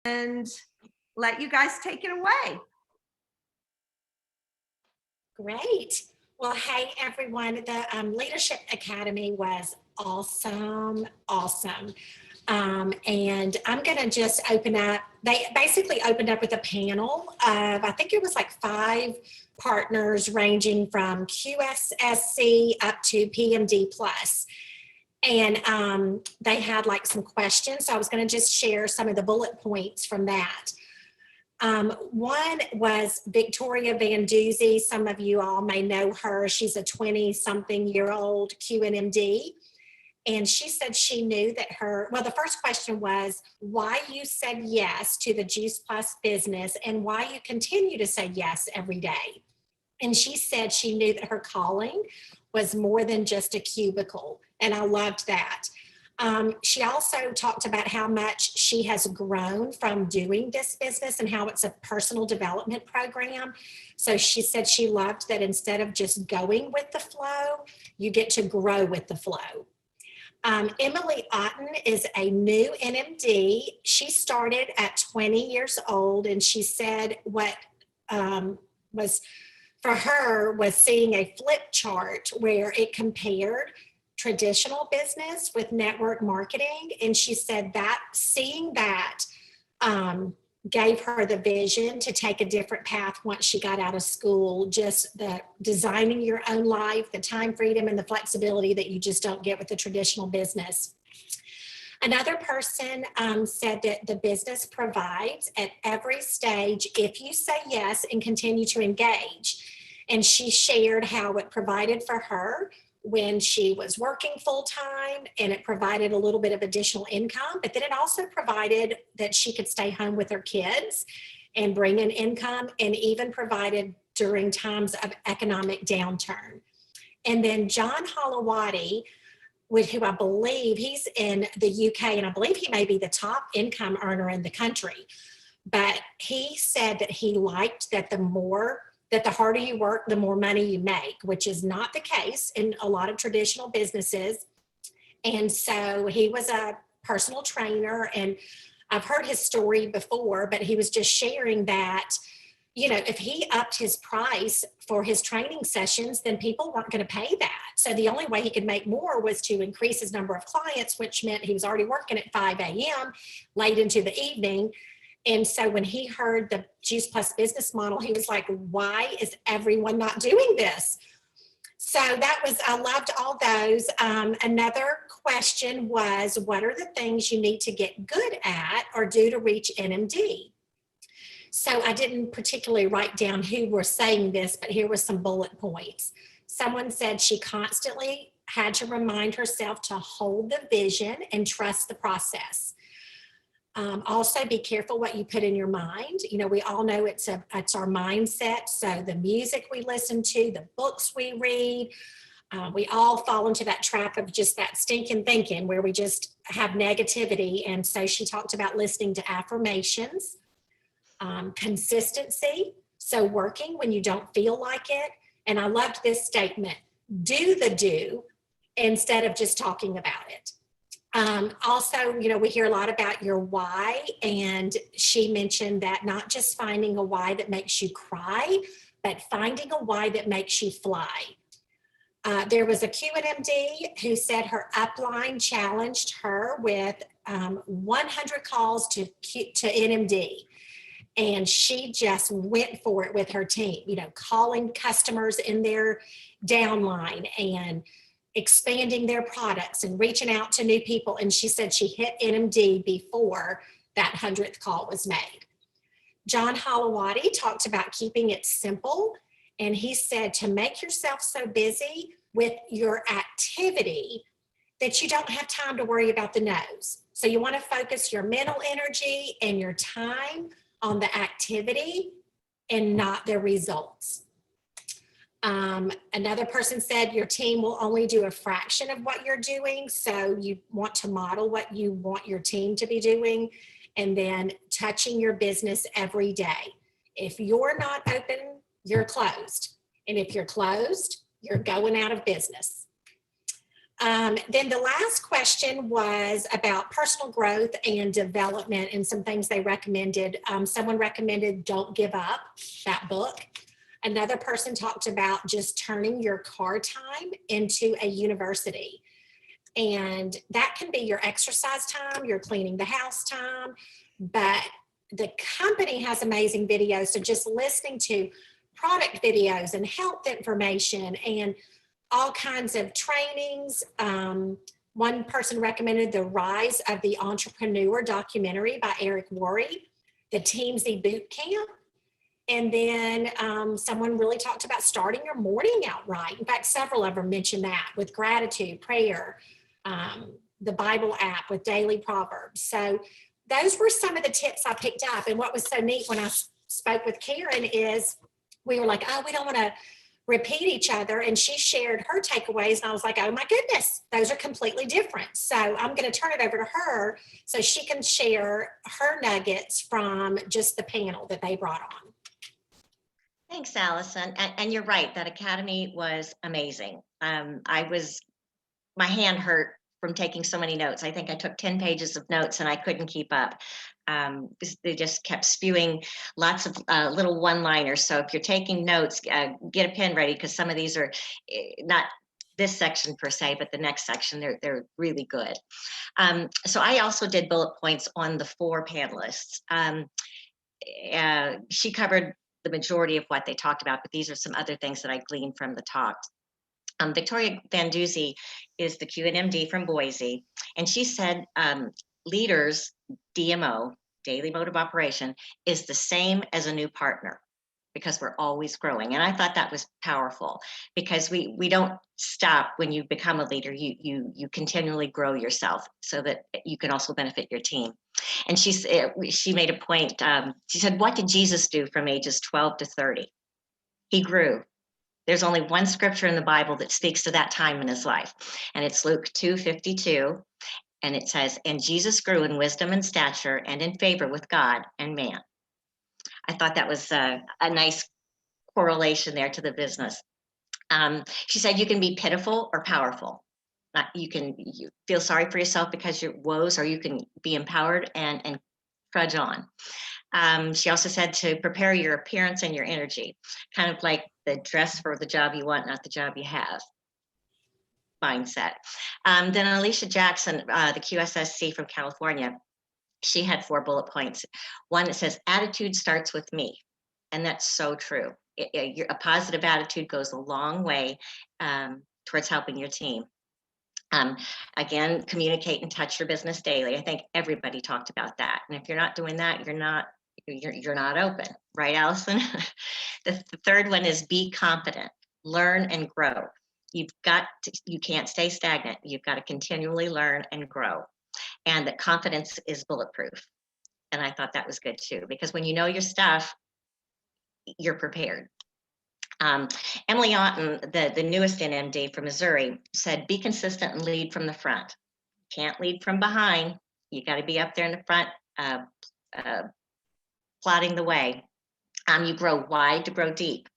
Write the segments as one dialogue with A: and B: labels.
A: and let you guys take it away.
B: Great. Well, hey, everyone, the Leadership Academy was awesome, awesome. And I'm going to just open up. They basically opened up with a panel of, I think it was like 5 partners ranging from QSSC up to PMD Plus. And they had like some questions. So I was going to just share some of the bullet points from that. One was Victoria Van Duzy. Some of you all may know her. She's a 20-something-year-old QNMD. And she said she knew that the first question was why you said yes to the Juice Plus business and why you continue to say yes every day. And she said she knew that her calling was more than just a cubicle. And I loved that. She also talked about how much she has grown from doing this business and how it's a personal development program. So she said she loved that instead of just going with the flow, you get to grow with the flow. Emily Otten is a new NMD. She started at 20 years old, and she said what was for her was seeing a flip chart where it compared traditional business with network marketing. And she said that seeing that gave her the vision to take a different path once she got out of school, just the designing your own life, the time freedom and the flexibility that you just don't get with the traditional business. Another person said that the business provides at every stage if you say yes and continue to engage. And she shared how it provided for her when she was working full-time, and it provided a little bit of additional income, but then it also provided that she could stay home with her kids and bring in income, and even provided during times of economic downturn. And then John Holowati, who I believe he's in the UK, and I believe he may be the top income earner in the country, but he said that he liked that the harder you work, the more money you make, which is not the case in a lot of traditional businesses. And so he was a personal trainer, and I've heard his story before, but he was just sharing that, if he upped his price for his training sessions, then people weren't going to pay that. So the only way he could make more was to increase his number of clients, which meant he was already working at 5 a.m. late into the evening. And so when he heard the Juice Plus business model, he was like, why is everyone not doing this? So I loved all those. Another question was, what are the things you need to get good at or do to reach NMD? So I didn't particularly write down who were saying this, but here were some bullet points. Someone said she constantly had to remind herself to hold the vision and trust the process. Also, be careful what you put in your mind. We all know it's our mindset. So the music we listen to, the books we read, we all fall into that trap of just that stinking thinking where we just have negativity. And so she talked about listening to affirmations, consistency. So working when you don't feel like it. And I loved this statement, do the do instead of just talking about it. Also, we hear a lot about your why, and she mentioned that not just finding a why that makes you cry, but finding a why that makes you fly. There was a QNMD who said her upline challenged her with 100 calls to NMD. And she just went for it with her team, calling customers in their downline and expanding their products and reaching out to new people. And she said she hit NMD before that 100th call was made. John Holowati talked about keeping it simple. And he said to make yourself so busy with your activity that you don't have time to worry about the no's. So you want to focus your mental energy and your time on the activity and not the results. Another person said your team will only do a fraction of what you're doing. So you want to model what you want your team to be doing, and then touching your business every day. If you're not open, you're closed. And if you're closed, you're going out of business. Then the last question was about personal growth and development and some things they recommended. Someone recommended Don't Give Up, that book. Another person talked about just turning your car time into a university. And that can be your exercise time, your cleaning the house time, but the company has amazing videos. So just listening to product videos and health information and all kinds of trainings. One person recommended The Rise of the Entrepreneur documentary by Eric Worre, the Teamsy Boot Camp. And then someone really talked about starting your morning out right. In fact, several of them mentioned that with gratitude, prayer, the Bible app with daily proverbs. So those were some of the tips I picked up. And what was so neat when I spoke with Karen is we were like, oh, we don't want to repeat each other. And she shared her takeaways. And I was like, oh my goodness, those are completely different. So I'm going to turn it over to her so she can share her nuggets from just the panel that they brought on.
C: Thanks, Allison. And you're right, that academy was amazing. My hand hurt from taking so many notes. I think I took 10 pages of notes and I couldn't keep up. They just kept spewing lots of little one-liners. So if you're taking notes, get a pen ready, because some of these are not this section per se, but the next section, they're really good. So I also did bullet points on the 4 panelists. She covered the majority of what they talked about, but these are some other things that I gleaned from the talks. Victoria Van Duzy is the QNMD from Boise, and she said leaders, DMO, daily mode of operation, is the same as a new partner, because we're always growing. And I thought that was powerful, because we don't stop when you become a leader. You continually grow yourself so that you can also benefit your team. And she made a point. She said, what did Jesus do from ages 12 to 30? He grew. There's only one scripture in the Bible that speaks to that time in his life, and it's Luke 2:52. And it says, and Jesus grew in wisdom and stature and in favor with God and man. I thought that was a nice correlation there to the business. She said, you can be pitiful or powerful. You feel sorry for yourself because your woes, or you can be empowered and trudge on. She also said to prepare your appearance and your energy, kind of like the dress for the job you want, not the job you have mindset. Then Alicia Jackson, the QSSC from California, she had 4 bullet points. One that says, attitude starts with me. And that's so true. A positive attitude goes a long way towards helping your team. Again, communicate and touch your business daily. I think everybody talked about that. And if you're not doing that, you're not open, right, Allison? The third one is be confident, learn and grow. You can't stay stagnant. You've got to continually learn and grow. And that confidence is bulletproof. And I thought that was good too, because when you know your stuff, you're prepared. Emily Otten, the newest NMD from Missouri, said, be consistent and lead from the front. Can't lead from behind. You got to be up there in the front, plotting the way. You grow wide to grow deep.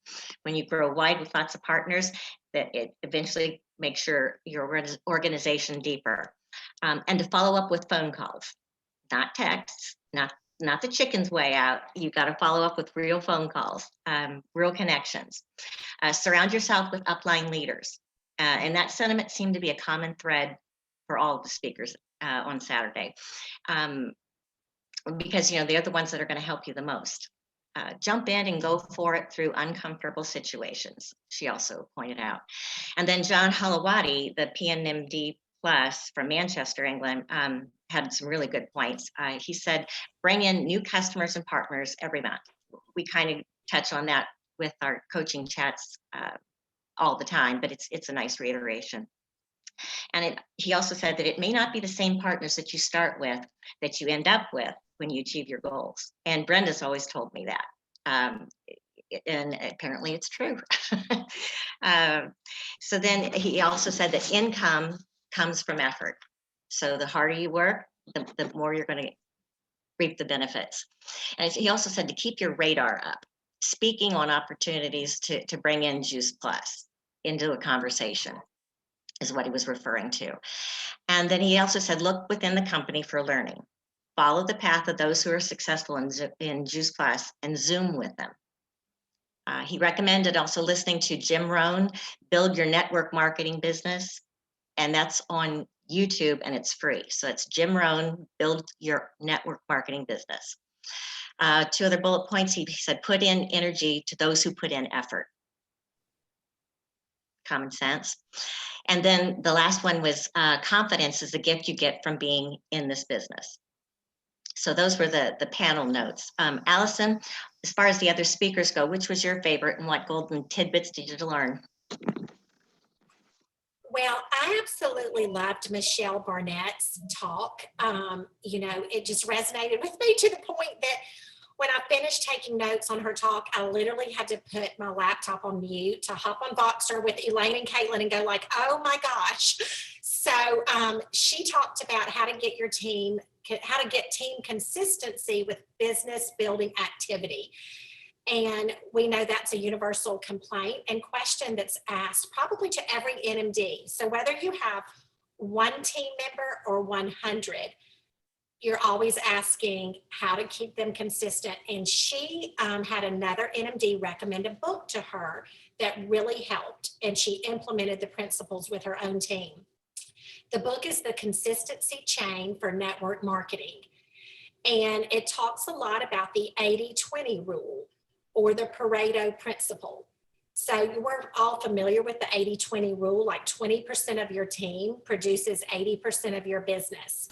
C: When you grow wide with lots of partners, that it eventually makes your organization deeper. And to follow up with phone calls, not texts, not the chicken's way out. You got to follow up with real phone calls, real connections. Surround yourself with upline leaders. And that sentiment seemed to be a common thread for all of the speakers on Saturday. Because, they're the ones that are going to help you the most. Jump in and go for it through uncomfortable situations, she also pointed out. And then John Halawati, the PNMD Plus from Manchester, England, had some really good points. He said, bring in new customers and partners every month. We kind of touch on that with our coaching chats all the time, but it's a nice reiteration. And he also said that it may not be the same partners that you start with that you end up with when you achieve your goals. And Brenda's always told me that. And apparently it's true. So then he also said that income comes from effort. So the harder you work, the more you're going to reap the benefits. And he also said to keep your radar up, speaking on opportunities to bring in Juice Plus into a conversation. is what he was referring to. And then he also said, look within the company for learning. Follow the path of those who are successful in Juice Plus and Zoom with them. He recommended also listening to Jim Rohn, Build Your Network Marketing Business. And that's on YouTube and it's free. So it's Jim Rohn, Build Your Network Marketing Business. 2 other bullet points, he said, put in energy to those who put in effort. Common sense. And then the last one was confidence is the gift you get from being in this business. So those were the panel notes. Allison, as far as the other speakers go, which was your favorite and what golden tidbits did you learn?
B: Well, I absolutely loved Michelle Barnett's talk. It just resonated with me to the point that when I finished taking notes on her talk, I literally had to put my laptop on mute to hop on Voxer with Elaine and Caitlin and go like, oh my gosh. So she talked about how to get team consistency with business building activity. And we know that's a universal complaint and question that's asked probably to every NMD. So whether you have one team member or 100, you're always asking how to keep them consistent. And she had another NMD recommend a book to her that really helped. And she implemented the principles with her own team. The book is The Consistency Chain for Network Marketing. And it talks a lot about the 80-20 rule or the Pareto principle. So we're all familiar with the 80-20 rule, like 20% of your team produces 80% of your business.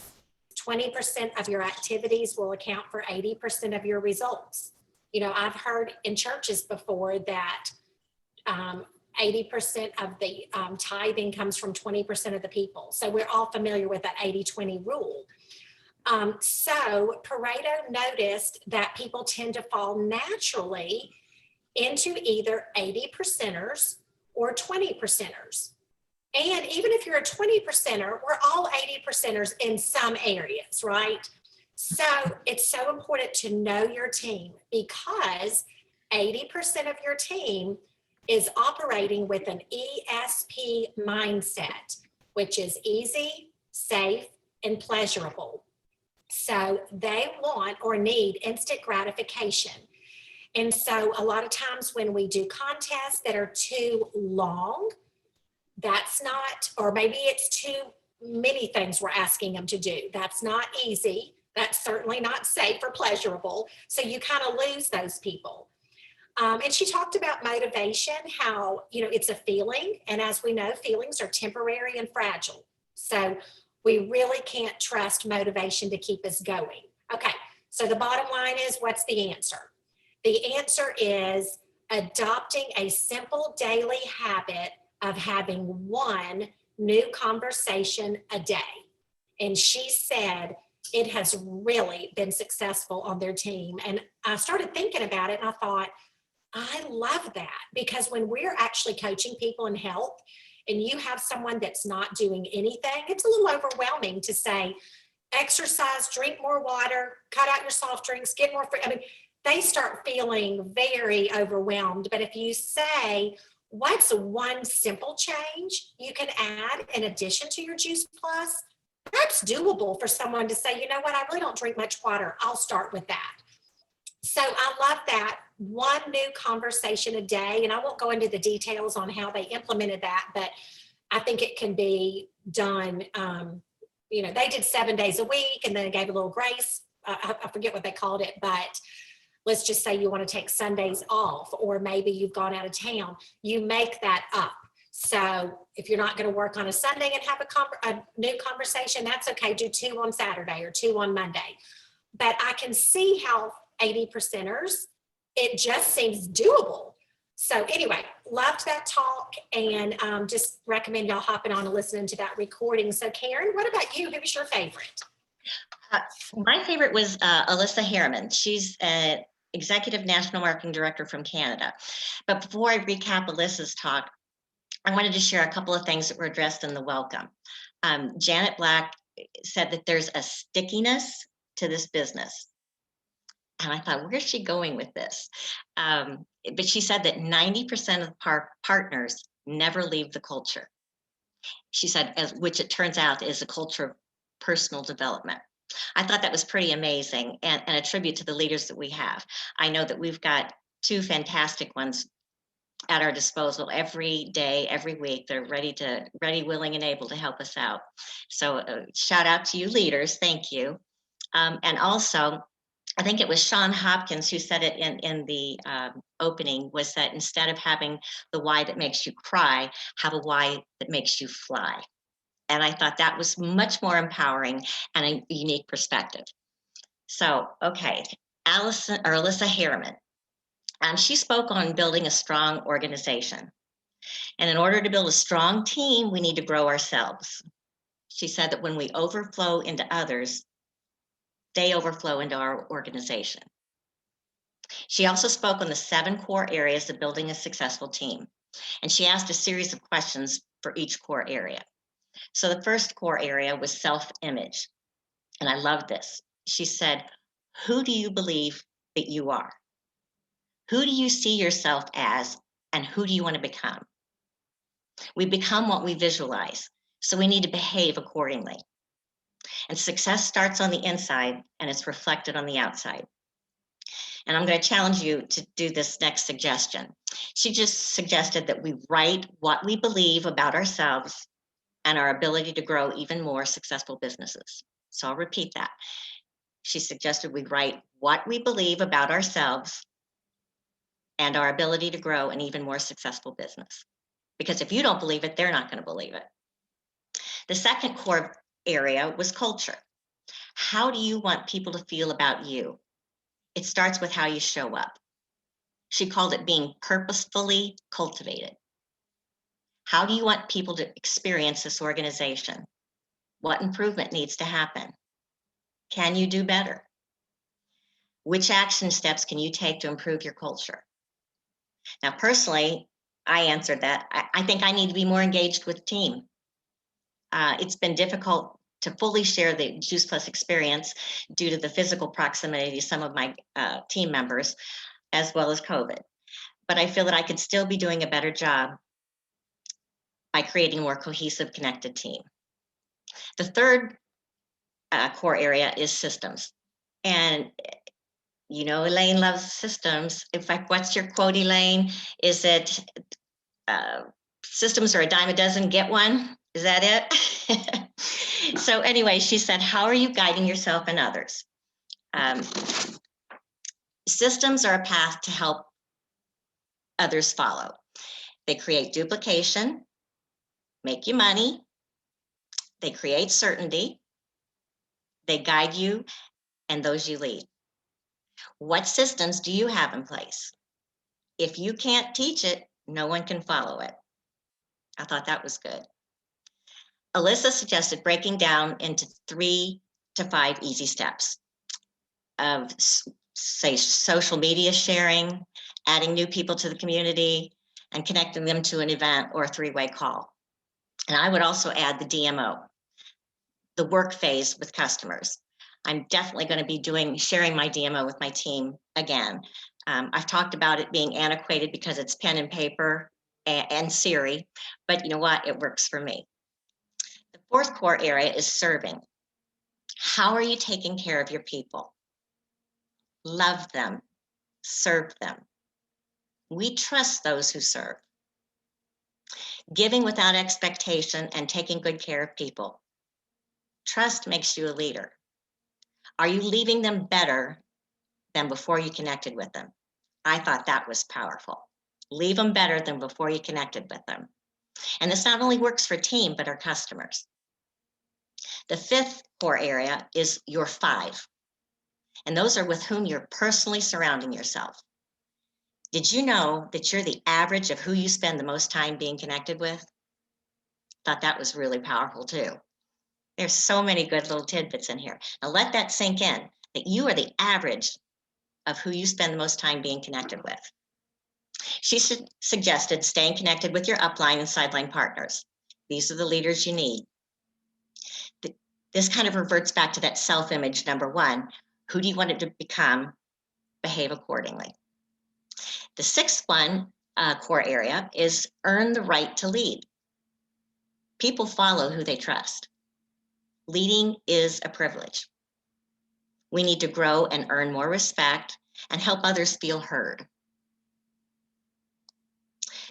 B: 20% of your activities will account for 80% of your results. I've heard in churches before that 80% of the tithing comes from 20% of the people. So we're all familiar with that 80-20 rule. So Pareto noticed that people tend to fall naturally into either 80%ers or 20%ers. And even if you're a 20%er, we're all 80%ers in some areas, right? So it's so important to know your team because 80% of your team is operating with an ESP mindset, which is easy, safe, and pleasurable. So they want or need instant gratification. And so a lot of times when we do contests that are too long, that's not, or maybe it's too many things we're asking them to do. That's not easy. That's certainly not safe or pleasurable. So you kind of lose those people. And she talked about motivation, how, it's a feeling. And as we know, feelings are temporary and fragile. So we really can't trust motivation to keep us going. Okay, so the bottom line is, what's the answer? The answer is adopting a simple daily habit of having one new conversation a day. And she said it has really been successful on their team. And I started thinking about it and I thought, I love that, because when we're actually coaching people in health and you have someone that's not doing anything, it's a little overwhelming to say, exercise, drink more water, cut out your soft drinks, get more free. I mean, they start feeling very overwhelmed. But if you say, what's one simple change you can add in addition to your Juice Plus, that's doable for someone to say, you know what, I really don't drink much water. I'll start with that. So I love that. One new conversation a day. And I won't go into the details on how they implemented that, but I think it can be done. They did 7 days a week and then gave a little grace. I forget what they called it, but let's just say you want to take Sundays off, or maybe you've gone out of town. You make that up. So if you're not going to work on a Sunday and have a new conversation, that's okay. Do 2 on Saturday or 2 on Monday. But I can see how 80%ers, it just seems doable. So anyway, loved that talk and just recommend y'all hopping on and listening to that recording. So Karen, what about you? Who was your favorite?
C: My favorite was Alyssa Harriman. She's an Executive National Marketing Director from Canada. But before I recap Alyssa's talk, I wanted to share a couple of things that were addressed in the welcome. Janet Black said that there's a stickiness to this business. And I thought, where's she going with this? But she said that 90% of partners never leave the culture. She said, which it turns out is a culture of personal development. I thought that was pretty amazing and a tribute to the leaders that we have. I know that we've got two fantastic ones at our disposal every day, every week. They're ready, willing, and able to help us out. So shout out to you leaders. Thank you. And also, I think it was Sean Hopkins who said it in the opening, was that instead of having the why that makes you cry, have a why that makes you fly. And I thought that was much more empowering and a unique perspective. So, okay, Alyssa Harriman. She spoke on building a strong organization. And in order to build a strong team, we need to grow ourselves. She said that when we overflow into others, they overflow into our organization. She also spoke on the 7 core areas of building a successful team. And she asked a series of questions for each core area. So the first core area was self-image. And I love this. She said, who do you believe that you are? Who do you see yourself as, and who do you want to become? We become what we visualize, so we need to behave accordingly. And success starts on the inside and it's reflected on the outside. And I'm going to challenge you to do this next suggestion. She just suggested that we write what we believe about ourselves and our ability to grow even more successful businesses. So I'll repeat that. She suggested we write what we believe about ourselves and our ability to grow an even more successful business. Because if you don't believe it, they're not going to believe it. The second core area was culture. How do you want people to feel about you? It starts with how you show up. She called it being purposefully cultivated. How do you want people to experience this organization? What improvement needs to happen? Can you do better? Which action steps can you take to improve your culture? Now, personally, I answered that. I think I need to be more engaged with team. It's been difficult to fully share the Juice Plus experience due to the physical proximity to some of my team members, as well as COVID. But I feel that I could still be doing a better job by creating a more cohesive, connected team. The third core area is systems. And you know, Elaine loves systems. In fact, what's your quote, Elaine? Is it systems are a dime a dozen, get one? Is that it? So anyway, she said, how are you guiding yourself and others? Systems are a path to help others follow. They create duplication, make you money, they create certainty, they guide you and those you lead. What systems do you have in place? If you can't teach it, no one can follow it. I thought that was good. Alyssa suggested breaking down into 3 to 5 easy steps of, say, social media sharing, adding new people to the community, and connecting them to an event or a 3-way call. And I would also add the DMO, the work phase with customers. I'm definitely going to be sharing my DMO with my team again. I've talked about it being antiquated because it's pen and paper and Siri, but you know what? It works for me. The 4th core area is serving. How are you taking care of your people? Love them, serve them. We trust those who serve. Giving without expectation and taking good care of people. Trust makes you a leader. Are you leaving them better than before you connected with them? I thought that was powerful. Leave them better than before you connected with them. And this not only works for team, but our customers. The 5th core area is your 5. And those are with whom you're personally surrounding yourself. Did you know that you're the average of who you spend the most time being connected with? Thought that was really powerful too. There's so many good little tidbits in here. Now let that sink in, that you are the average of who you spend the most time being connected with. She suggested staying connected with your upline and sideline partners. These are the leaders you need. This kind of reverts back to that self-image number 1. Who do you want it to become? Behave accordingly. The 6th one, core area, is earn the right to lead. People follow who they trust. Leading is a privilege. We need to grow and earn more respect and help others feel heard.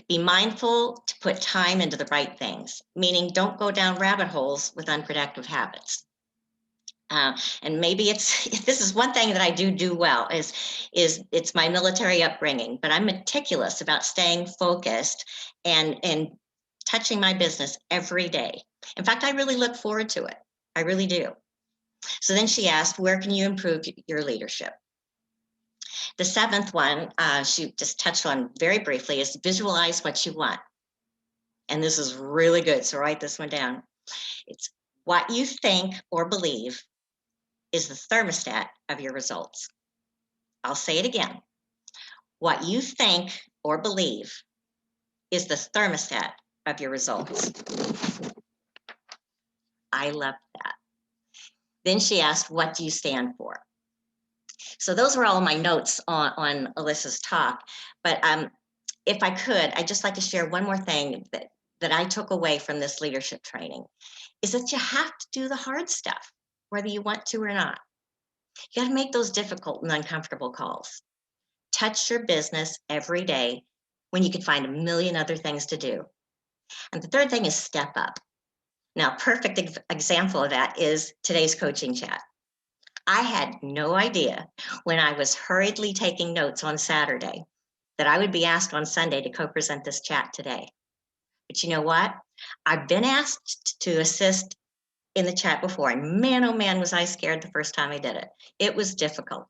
C: Be mindful to put time into the right things, meaning don't go down rabbit holes with unproductive habits. And maybe this is one thing that I do well is it's my military upbringing, but I'm meticulous about staying focused and touching my business every day. In fact, I really look forward to it. I really do. So then she asked, where can you improve your leadership? The seventh one, she just touched on very briefly, is visualize what you want. And this is really good, so write this one down. It's what you think or believe is the thermostat of your results. I'll say it again. What you think or believe is the thermostat of your results. I love that. Then she asked, what do you stand for? So those were all my notes on Alyssa's talk. But if I could, I'd just like to share one more thing that I took away from this leadership training, is that you have to do the hard stuff, whether you want to or not. You got to make those difficult and uncomfortable calls. Touch your business every day when you can find a million other things to do. And the third thing is step up. Now, perfect example of that is today's coaching chat. I had no idea when I was hurriedly taking notes on Saturday that I would be asked on Sunday to co-present this chat today. But you know what? I've been asked to assist in the chat before, and man, oh man, was I scared the first time I did it. It was difficult.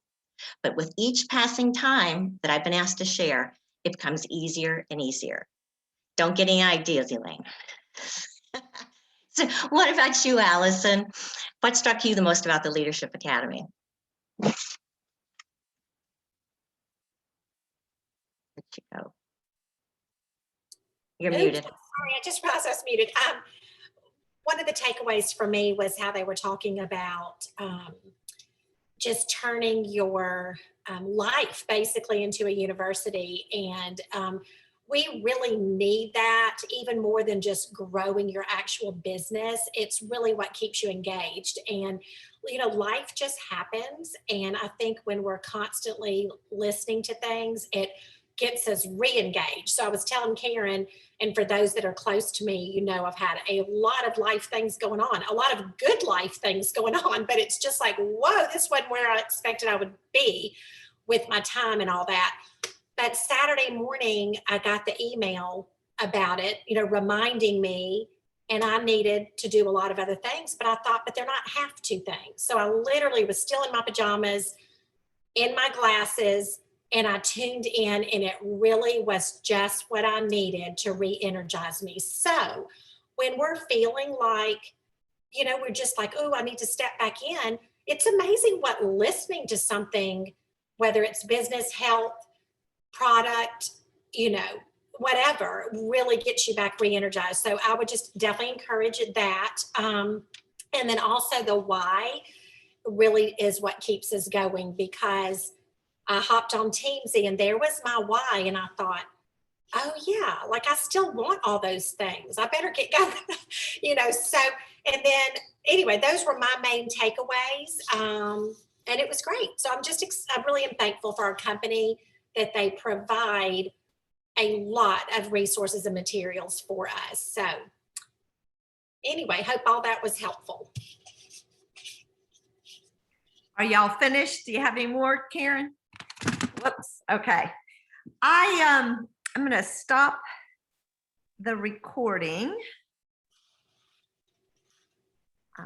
C: But with each passing time that I've been asked to share, it becomes easier and easier. Don't get any ideas, Elaine. So what about you, Allison? What struck you the most about the Leadership Academy? Where'd you go? You're
B: Oops,
C: muted.
B: I'm sorry, I just realized I was muted. One of the takeaways for me was how they were talking about just turning your life basically into a university. And we really need that even more than just growing your actual business. It's really what keeps you engaged. And, you know, life just happens. And I think when we're constantly listening to things, it gets us re-engaged. So I was telling Karen, and for those that are close to me, you know, I've had a lot of life things going on, a lot of good life things going on, but it's just like, whoa, this wasn't where I expected I would be with my time and all that. But Saturday morning, I got the email about it, you know, reminding me, and I needed to do a lot of other things, but I thought, but they're not have to things. So I literally was still in my pajamas, in my glasses, and I tuned in, and it really was just what I needed to re-energize me. So when we're feeling like, you know, we're just like, oh, I need to step back in, it's amazing what listening to something, whether it's business, health, product, you know, whatever, really gets you back re-energized. So I would just definitely encourage that. And then also the why really is what keeps us going, because I hopped on Teamsy and there was my why. And I thought, oh yeah, like I still want all those things. I better get going, you know? So, and then anyway, those were my main takeaways. And it was great. So I really am thankful for our company that they provide a lot of resources and materials for us. So anyway, hope all that was helpful.
A: Are y'all finished? Do you have any more, Karen? Whoops. Okay. I'm going to stop the recording.